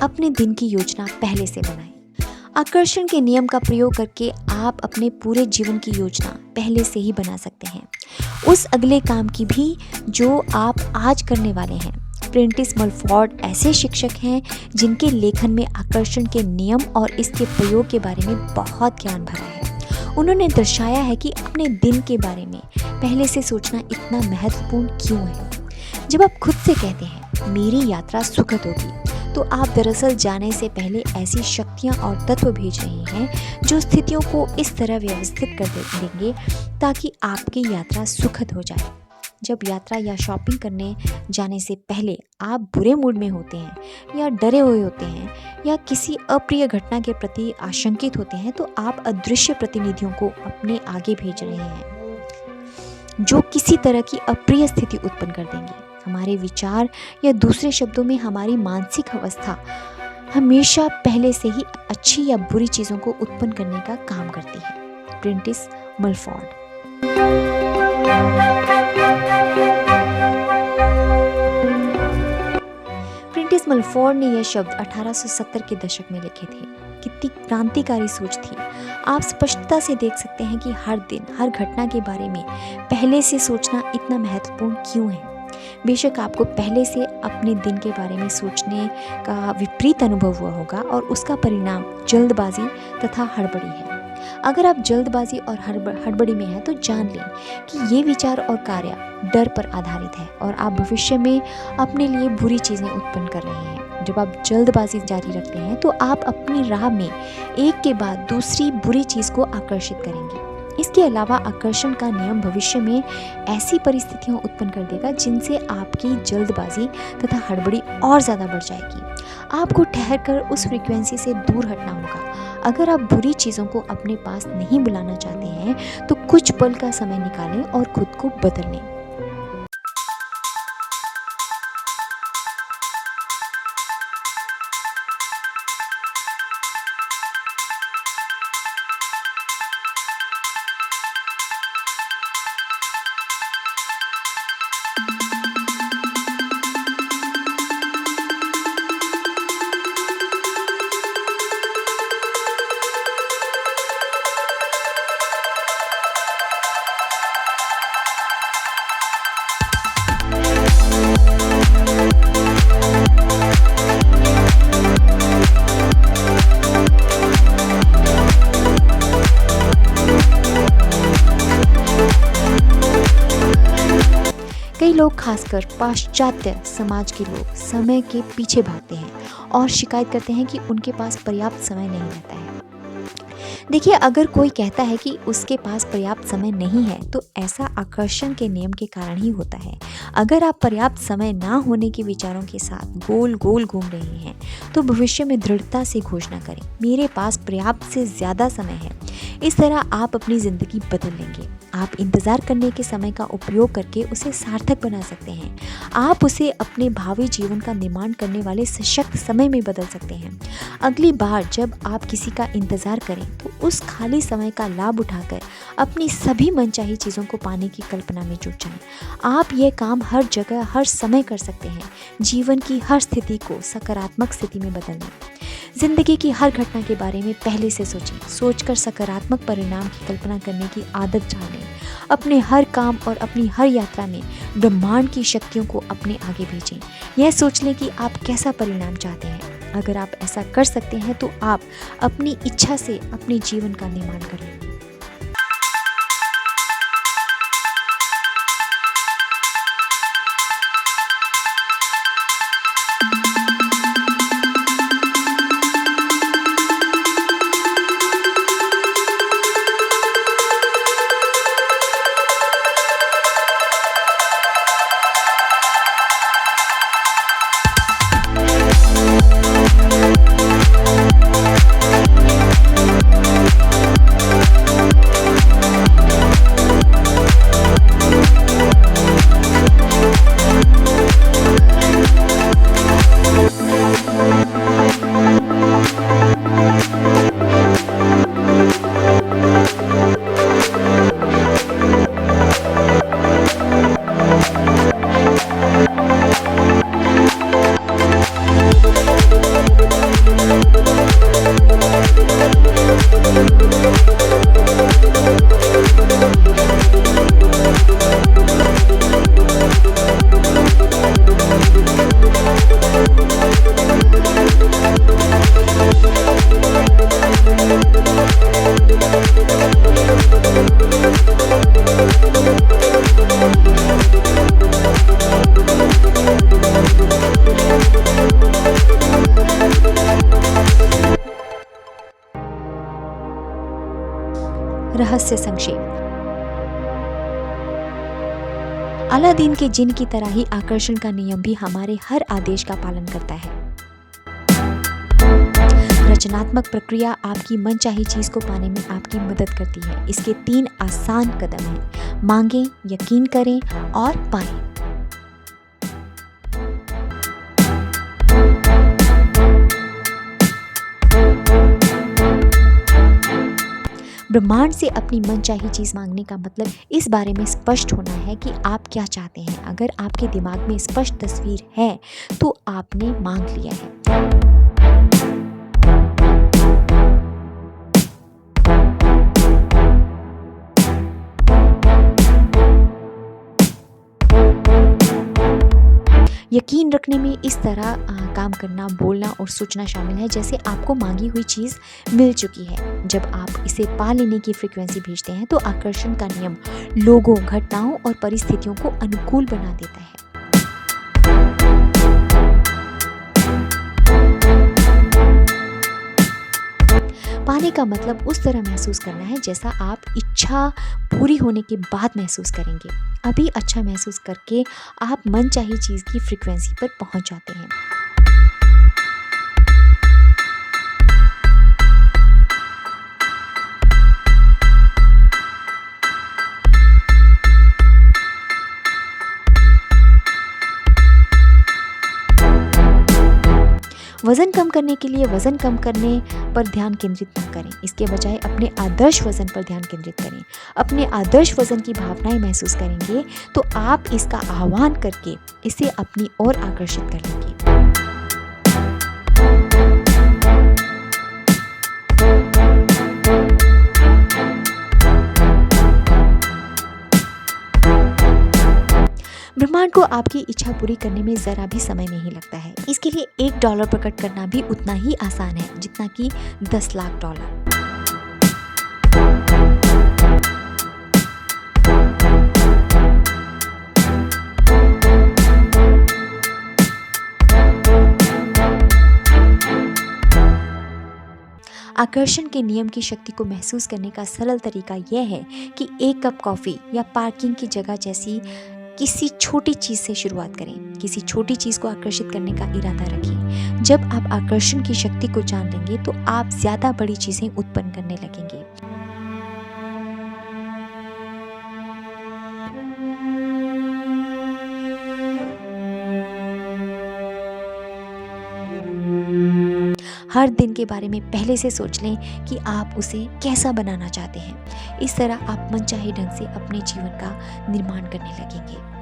अपने दिन की योजना पहले से बनाएं। आकर्षण के नियम का प्रयोग करके आप अपने पूरे जीवन की योजना पहले से ही बना सकते हैं, उस अगले काम की भी जो आप आज करने वाले हैं। प्रेंटिस मलफोर्ड ऐसे शिक्षक हैं जिनके लेखन में आकर्षण के नियम और इसके प्रयोग के बारे में बहुत ज्ञान भरा है। उन्होंने दर्शाया है कि अपने दिन के बारे में पहले से सोचना इतना महत्वपूर्ण क्यों है। जब आप खुद से कहते हैं मेरी यात्रा सुखद होगी, तो आप दरअसल जाने से पहले ऐसी शक्तियाँ और तत्व भेज रहे हैं जो स्थितियों को इस तरह व्यवस्थित कर देंगे ताकि आपकी यात्रा सुखद हो जाए। जब यात्रा या शॉपिंग करने जाने से पहले आप बुरे मूड में होते हैं या डरे हुए होते हैं या किसी अप्रिय घटना के प्रति आशंकित होते हैं, तो आप अदृश्य प्रतिनिधियों को अपने आगे भेज रहे हैं जो किसी तरह की अप्रिय स्थिति उत्पन्न कर देंगे। हमारे विचार या दूसरे शब्दों में हमारी मानसिक अवस्था हमेशा पहले से ही अच्छी या बुरी चीज़ों को उत्पन्न करने का काम करती है। Prentiss Mulford. प्रेंटिस मलफोर्ड ने यह शब्द 1870 के दशक में लिखे थे। कितनी क्रांतिकारी सोच थी। आप स्पष्टता से देख सकते हैं कि हर दिन हर घटना के बारे में पहले से सोचना इतना महत्वपूर्ण क्यों है। बेशक आपको पहले से अपने दिन के बारे में सोचने का विपरीत अनुभव हुआ होगा और उसका परिणाम जल्दबाजी तथा हड़बड़ी है। अगर आप जल्दबाजी और हड़बड़ी में हैं तो जान लें कि ये विचार और कार्य डर पर आधारित है और आप भविष्य में अपने लिए बुरी चीज़ें उत्पन्न कर रहे हैं। जब आप जल्दबाजी जारी रखते हैं तो आप अपनी राह में एक के बाद दूसरी बुरी चीज़ को आकर्षित करेंगे। इसके अलावा आकर्षण का नियम भविष्य में ऐसी परिस्थितियां उत्पन्न कर देगा जिनसे आपकी जल्दबाजी तथा हड़बड़ी और ज़्यादा बढ़ जाएगी। आपको ठहरकर उस फ्रीक्वेंसी से दूर हटना होगा। अगर आप बुरी चीज़ों को अपने पास नहीं बुलाना चाहते हैं तो कुछ पल का समय निकालें और खुद को बदल लें। कई लोग, खासकर पाश्चात्य समाज के लोग, समय के पीछे भागते हैं और शिकायत करते हैं कि उनके पास पर्याप्त समय नहीं रहता है। देखिए, अगर कोई कहता है कि उसके पास पर्याप्त समय नहीं है तो ऐसा आकर्षण के नियम के कारण ही होता है। अगर आप पर्याप्त समय ना होने के विचारों के साथ गोल गोल घूम रहे हैं तो भविष्य में दृढ़ता से घोषणा करें, मेरे पास पर्याप्त से ज़्यादा समय है। इस तरह आप अपनी ज़िंदगी बदल लेंगे। आप इंतज़ार करने के समय का उपयोग करके उसे सार्थक बना सकते हैं। आप उसे अपने भावी जीवन का निर्माण करने वाले सशक्त समय में बदल सकते हैं। अगली बार जब आप किसी का इंतज़ार करें तो उस खाली समय का लाभ उठाकर अपनी सभी मनचाही चीज़ों को पाने की कल्पना में जुट जाएं। आप ये काम हर जगह हर समय कर सकते हैं। जीवन की हर स्थिति को सकारात्मक स्थिति में बदलना। जिंदगी की हर घटना के बारे में पहले से सोचें। सोचकर सकारात्मक परिणाम की कल्पना करने की आदत डालें। अपने हर काम और अपनी हर यात्रा में ब्रह्मांड की शक्तियों को अपने आगे भेजें। यह सोच लें कि आप कैसा परिणाम चाहते हैं। अगर आप ऐसा कर सकते हैं तो आप अपनी इच्छा से अपने जीवन का निर्माण करें। रहस्य संक्षेप। अलादीन के जिन की तरह ही आकर्षण का नियम भी हमारे हर आदेश का पालन करता है। रचनात्मक प्रक्रिया आपकी मनचाही चीज को पाने में आपकी मदद करती है। इसके 3 आसान कदम हैं। मांगें, यकीन करें और पाएं। ब्रह्मांड से अपनी मनचाही चीज मांगने का मतलब इस बारे में स्पष्ट होना है कि आप क्या चाहते हैं। अगर आपके दिमाग में स्पष्ट तस्वीर है तो आपने मांग लिया है। यकीन रखने में इस तरह काम करना, बोलना और सोचना शामिल है जैसे आपको मांगी हुई चीज़ मिल चुकी है। जब आप इसे पा लेने की फ्रीक्वेंसी भेजते हैं तो आकर्षण का नियम लोगों, घटनाओं और परिस्थितियों को अनुकूल बना देता है। पाने का मतलब उस तरह महसूस करना है जैसा आप इच्छा पूरी होने के बाद महसूस करेंगे। अभी अच्छा महसूस करके आप मनचाही चीज़ की फ्रीक्वेंसी पर पहुंच जाते हैं। वज़न कम करने के लिए वज़न कम करने पर ध्यान केंद्रित न करें। इसके बजाय अपने आदर्श वज़न पर ध्यान केंद्रित करें। अपने आदर्श वज़न की भावनाएं महसूस करेंगे तो आप इसका आह्वान करके इसे अपनी ओर आकर्षित कर लेंगे। ब्रह्मांड को आपकी इच्छा पूरी करने में ज़रा भी समय नहीं लगता है। इसके लिए $1 प्रकट करना भी उतना ही आसान है जितना कि 10 लाख डॉलर। आकर्षण के नियम की शक्ति को महसूस करने का सरल तरीका यह है कि 1 कप कॉफ़ी या पार्किंग की जगह जैसी किसी छोटी चीज़ से शुरुआत करें। किसी छोटी चीज़ को आकर्षित करने का इरादा रखें। जब आप आकर्षण की शक्ति को जान लेंगे तो आप ज़्यादा बड़ी चीज़ें उत्पन्न करने लगेंगे। हर दिन के बारे में पहले से सोच लें कि आप उसे कैसा बनाना चाहते हैं। इस तरह आप मनचाहे ढंग से अपने जीवन का निर्माण करने लगेंगे।